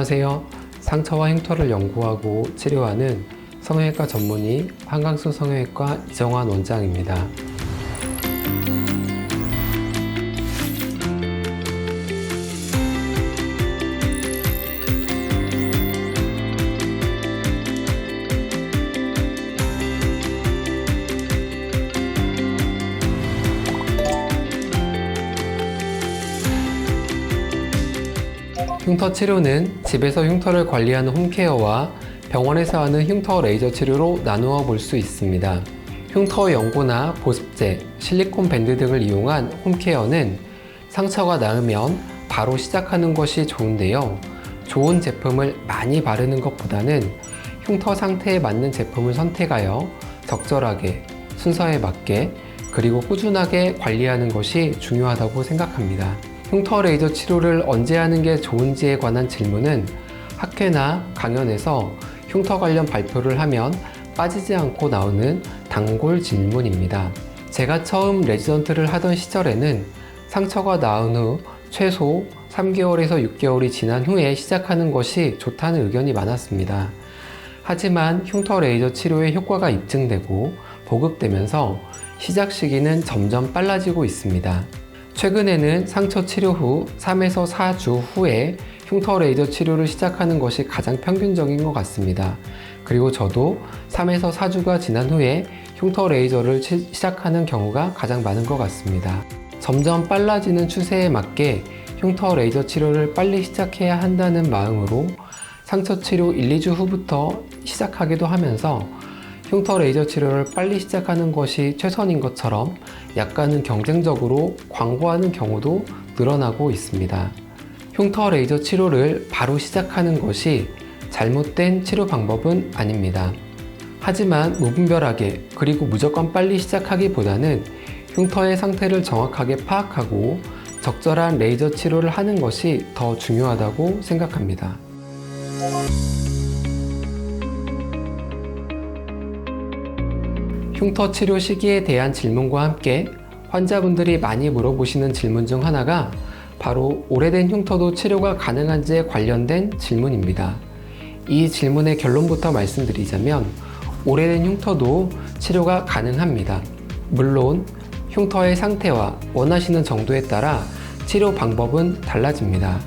안녕하세요. 상처와 흉터를 연구하고 치료하는 성형외과 전문의 한강수 성형외과 이정환 원장입니다. 흉터 치료는 집에서 흉터를 관리하는 홈케어와 병원에서 하는 흉터 레이저 치료로 나누어 볼 수 있습니다. 흉터 연고나 보습제, 실리콘 밴드 등을 이용한 홈케어는 상처가 나으면 바로 시작하는 것이 좋은데요. 좋은 제품을 많이 바르는 것보다는 흉터 상태에 맞는 제품을 선택하여 적절하게, 순서에 맞게, 그리고 꾸준하게 관리하는 것이 중요하다고 생각합니다. 흉터 레이저 치료를 언제 하는 게 좋은지에 관한 질문은 학회나 강연에서 흉터 관련 발표를 하면 빠지지 않고 나오는 단골 질문입니다. 제가 처음 레지던트를 하던 시절에는 상처가 나은 후 최소 3개월에서 6개월이 지난 후에 시작하는 것이 좋다는 의견이 많았습니다. 하지만 흉터 레이저 치료의 효과가 입증되고 보급되면서 시작 시기는 점점 빨라지고 있습니다. 최근에는 상처 치료 후 3에서 4주 후에 흉터 레이저 치료를 시작하는 것이 가장 평균적인 것 같습니다. 그리고 저도 3에서 4주가 지난 후에 흉터 레이저를 시작하는 경우가 가장 많은 것 같습니다. 점점 빨라지는 추세에 맞게 흉터 레이저 치료를 빨리 시작해야 한다는 마음으로 상처 치료 1, 2주 후부터 시작하기도 하면서 흉터 레이저 치료를 빨리 시작하는 것이 최선인 것처럼 약간은 경쟁적으로 광고하는 경우도 늘어나고 있습니다. 흉터 레이저 치료를 바로 시작하는 것이 잘못된 치료 방법은 아닙니다. 하지만 무분별하게 그리고 무조건 빨리 시작하기보다는 흉터의 상태를 정확하게 파악하고 적절한 레이저 치료를 하는 것이 더 중요하다고 생각합니다. 흉터 치료 시기에 대한 질문과 함께 환자분들이 많이 물어보시는 질문 중 하나가 바로 오래된 흉터도 치료가 가능한지에 관련된 질문입니다. 이 질문의 결론부터 말씀드리자면 오래된 흉터도 치료가 가능합니다. 물론 흉터의 상태와 원하시는 정도에 따라 치료 방법은 달라집니다.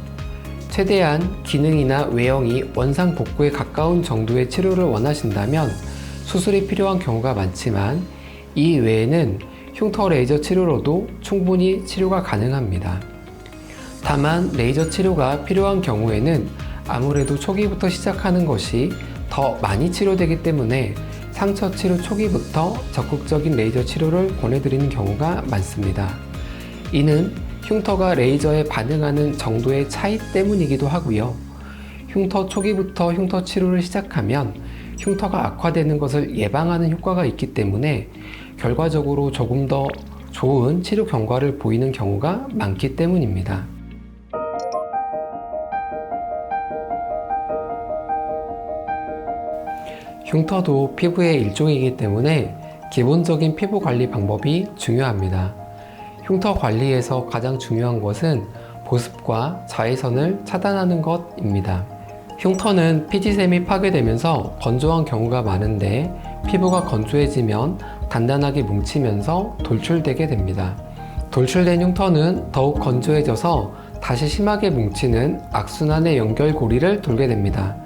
최대한 기능이나 외형이 원상 복구에 가까운 정도의 치료를 원하신다면 수술이 필요한 경우가 많지만 이 외에는 흉터 레이저 치료로도 충분히 치료가 가능합니다. 다만 레이저 치료가 필요한 경우에는 아무래도 초기부터 시작하는 것이 더 많이 치료되기 때문에 상처 치료 초기부터 적극적인 레이저 치료를 권해드리는 경우가 많습니다. 이는 흉터가 레이저에 반응하는 정도의 차이 때문이기도 하고요. 흉터 초기부터 흉터 치료를 시작하면 흉터가 악화되는 것을 예방하는 효과가 있기 때문에 결과적으로 조금 더 좋은 치료 경과를 보이는 경우가 많기 때문입니다. 흉터도 피부의 일종이기 때문에 기본적인 피부 관리 방법이 중요합니다. 흉터 관리에서 가장 중요한 것은 보습과 자외선을 차단하는 것입니다. 흉터는 피지샘이 파괴되면서 건조한 경우가 많은데 피부가 건조해지면 단단하게 뭉치면서 돌출되게 됩니다. 돌출된 흉터는 더욱 건조해져서 다시 심하게 뭉치는 악순환의 연결고리를 돌게 됩니다.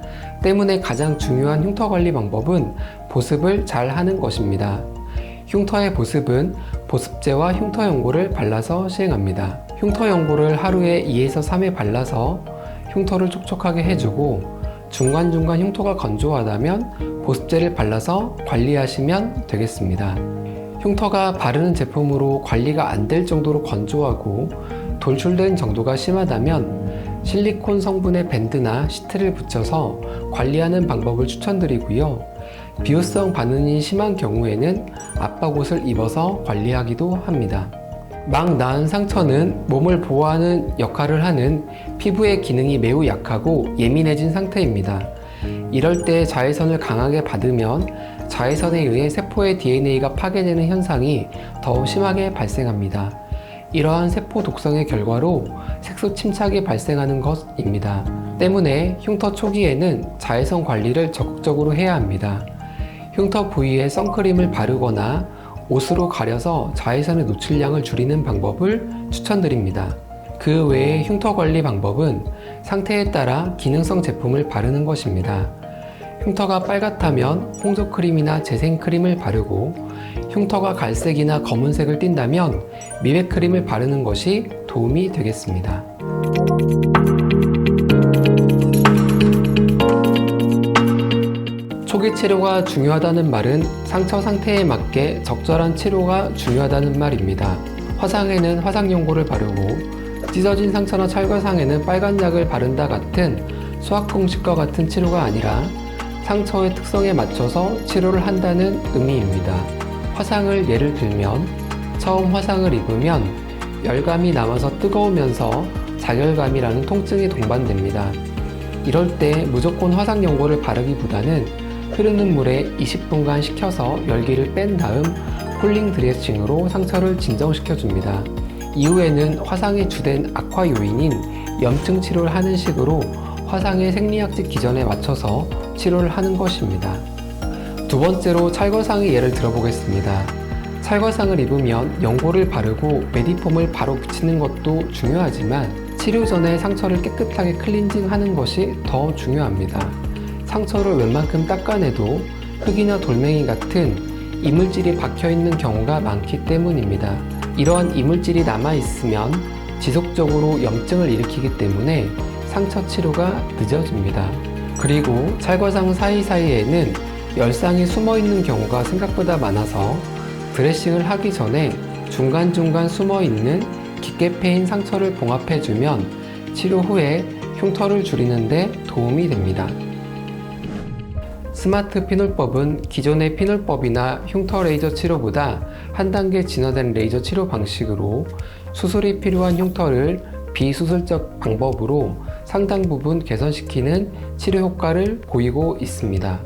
때문에 가장 중요한 흉터 관리 방법은 보습을 잘 하는 것입니다. 흉터의 보습은 보습제와 흉터 연고를 발라서 시행합니다. 흉터 연고를 하루에 2에서 3회 발라서 흉터를 촉촉하게 해주고 중간중간 흉터가 건조하다면 보습제를 발라서 관리하시면 되겠습니다. 흉터가 바르는 제품으로 관리가 안 될 정도로 건조하고 돌출된 정도가 심하다면 실리콘 성분의 밴드나 시트를 붙여서 관리하는 방법을 추천드리고요. 비효성 반응이 심한 경우에는 압박옷을 입어서 관리하기도 합니다. 막 나은 상처는 몸을 보호하는 역할을 하는 피부의 기능이 매우 약하고 예민해진 상태입니다. 이럴 때 자외선을 강하게 받으면 자외선에 의해 세포의 DNA가 파괴되는 현상이 더 심하게 발생합니다. 이러한 세포 독성의 결과로 색소 침착이 발생하는 것입니다. 때문에 흉터 초기에는 자외선 관리를 적극적으로 해야 합니다. 흉터 부위에 선크림을 바르거나 옷으로 가려서 자외선의 노출량을 줄이는 방법을 추천드립니다. 그 외의 흉터 관리 방법은 상태에 따라 기능성 제품을 바르는 것입니다. 흉터가 빨갛다면 홍조크림이나 재생크림을 바르고, 흉터가 갈색이나 검은색을 띈다면 미백크림을 바르는 것이 도움이 되겠습니다. 초기 치료가 중요하다는 말은 상처 상태에 맞게 적절한 치료가 중요하다는 말입니다. 화상에는 화상연고를 바르고, 찢어진 상처나 찰과상에는 빨간 약을 바른다 같은 수학공식과 같은 치료가 아니라 상처의 특성에 맞춰서 치료를 한다는 의미입니다. 화상을 예를 들면, 처음 화상을 입으면 열감이 남아서 뜨거우면서 자결감이라는 통증이 동반됩니다. 이럴 때 무조건 화상연고를 바르기보다는 흐르는 물에 20분간 식혀서 열기를 뺀 다음 쿨링 드레싱으로 상처를 진정시켜줍니다. 이후에는 화상의 주된 악화 요인인 염증 치료를 하는 식으로 화상의 생리학적 기전에 맞춰서 치료를 하는 것입니다. 두 번째로 찰과상의 예를 들어보겠습니다. 찰과상을 입으면 연고를 바르고 메디폼을 바로 붙이는 것도 중요하지만 치료 전에 상처를 깨끗하게 클렌징하는 것이 더 중요합니다. 상처를 웬만큼 닦아내도 흙이나 돌멩이 같은 이물질이 박혀있는 경우가 많기 때문입니다. 이러한 이물질이 남아있으면 지속적으로 염증을 일으키기 때문에 상처 치료가 늦어집니다. 그리고 찰과상 사이사이에는 열상이 숨어있는 경우가 생각보다 많아서 드레싱을 하기 전에 중간중간 숨어있는 깊게 패인 상처를 봉합해주면 치료 후에 흉터를 줄이는 데 도움이 됩니다. 스마트 피놀법은 기존의 피놀법이나 흉터 레이저 치료보다 한 단계 진화된 레이저 치료 방식으로 수술이 필요한 흉터를 비수술적 방법으로 상당 부분 개선시키는 치료 효과를 보이고 있습니다.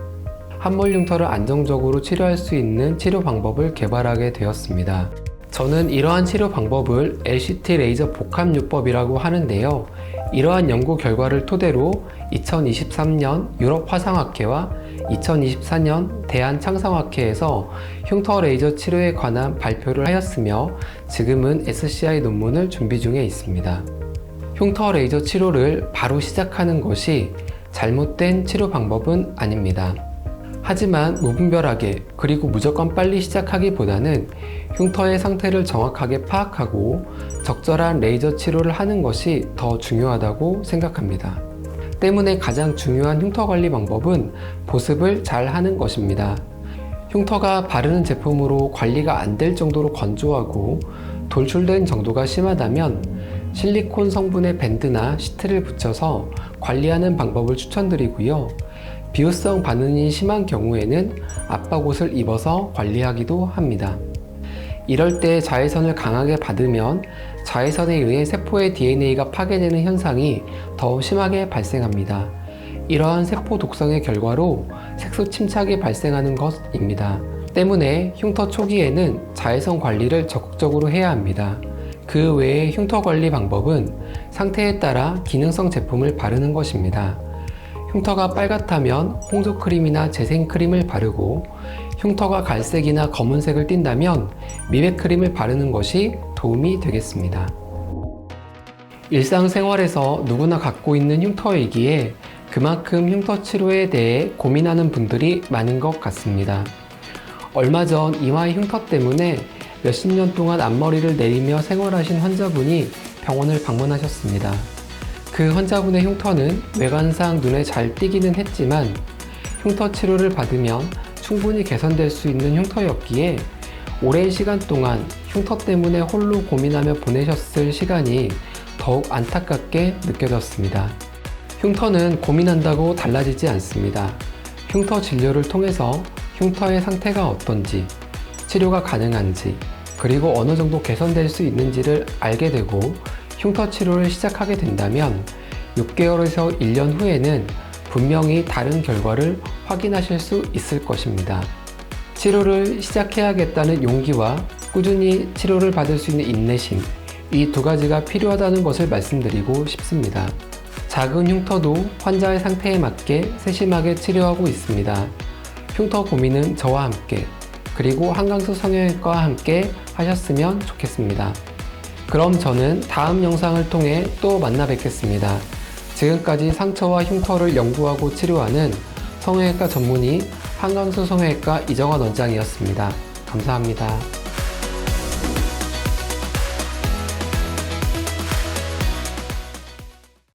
함몰 흉터를 안정적으로 치료할 수 있는 치료 방법을 개발하게 되었습니다. 저는 이러한 치료 방법을 LCT 레이저 복합요법이라고 하는데요. 이러한 연구 결과를 토대로 2023년 유럽 화상학회와 2024년 대한창성학회에서 흉터 레이저 치료에 관한 발표를 하였으며 지금은 SCI 논문을 준비 중에 있습니다. 흉터 레이저 치료를 바로 시작하는 것이 잘못된 치료 방법은 아닙니다. 하지만 무분별하게 그리고 무조건 빨리 시작하기보다는 흉터의 상태를 정확하게 파악하고 적절한 레이저 치료를 하는 것이 더 중요하다고 생각합니다. 때문에 가장 중요한 흉터 관리 방법은 보습을 잘 하는 것입니다. 흉터가 바르는 제품으로 관리가 안 될 정도로 건조하고 돌출된 정도가 심하다면 실리콘 성분의 밴드나 시트를 붙여서 관리하는 방법을 추천드리고요. 비효성 반응이 심한 경우에는 압박옷을 입어서 관리하기도 합니다. 이럴 때 자외선을 강하게 받으면 자외선에 의해 세포의 DNA가 파괴되는 현상이 더 심하게 발생합니다. 이러한 세포 독성의 결과로 색소 침착이 발생하는 것입니다. 때문에 흉터 초기에는 자외선 관리를 적극적으로 해야 합니다. 그 외의 흉터 관리 방법은 상태에 따라 기능성 제품을 바르는 것입니다. 흉터가 빨갛다면 홍조크림이나 재생크림을 바르고, 흉터가 갈색이나 검은색을 띈다면 미백크림을 바르는 것이 도움이 되겠습니다. 일상생활에서 누구나 갖고 있는 흉터이기에 그만큼 흉터 치료에 대해 고민하는 분들이 많은 것 같습니다. 얼마 전 이마의 흉터 때문에 몇십 년 동안 앞머리를 내리며 생활하신 환자분이 병원을 방문하셨습니다. 그 환자분의 흉터는 외관상 눈에 잘 띄기는 했지만 흉터 치료를 받으면 충분히 개선될 수 있는 흉터였기에 오랜 시간 동안 흉터 때문에 홀로 고민하며 보내셨을 시간이 더욱 안타깝게 느껴졌습니다. 흉터는 고민한다고 달라지지 않습니다. 흉터 진료를 통해서 흉터의 상태가 어떤지, 치료가 가능한지, 그리고 어느 정도 개선될 수 있는지를 알게 되고 흉터 치료를 시작하게 된다면 6개월에서 1년 후에는 분명히 다른 결과를 확인하실 수 있을 것입니다. 치료를 시작해야겠다는 용기와 꾸준히 치료를 받을 수 있는 인내심, 이 두 가지가 필요하다는 것을 말씀드리고 싶습니다. 작은 흉터도 환자의 상태에 맞게 세심하게 치료하고 있습니다. 흉터 고민은 저와 함께, 그리고 한강수 성형외과와 함께 하셨으면 좋겠습니다. 그럼 저는 다음 영상을 통해 또 만나 뵙겠습니다. 지금까지 상처와 흉터를 연구하고 치료하는 성형외과 전문의 한강수 성형외과 이정환 원장이었습니다. 감사합니다.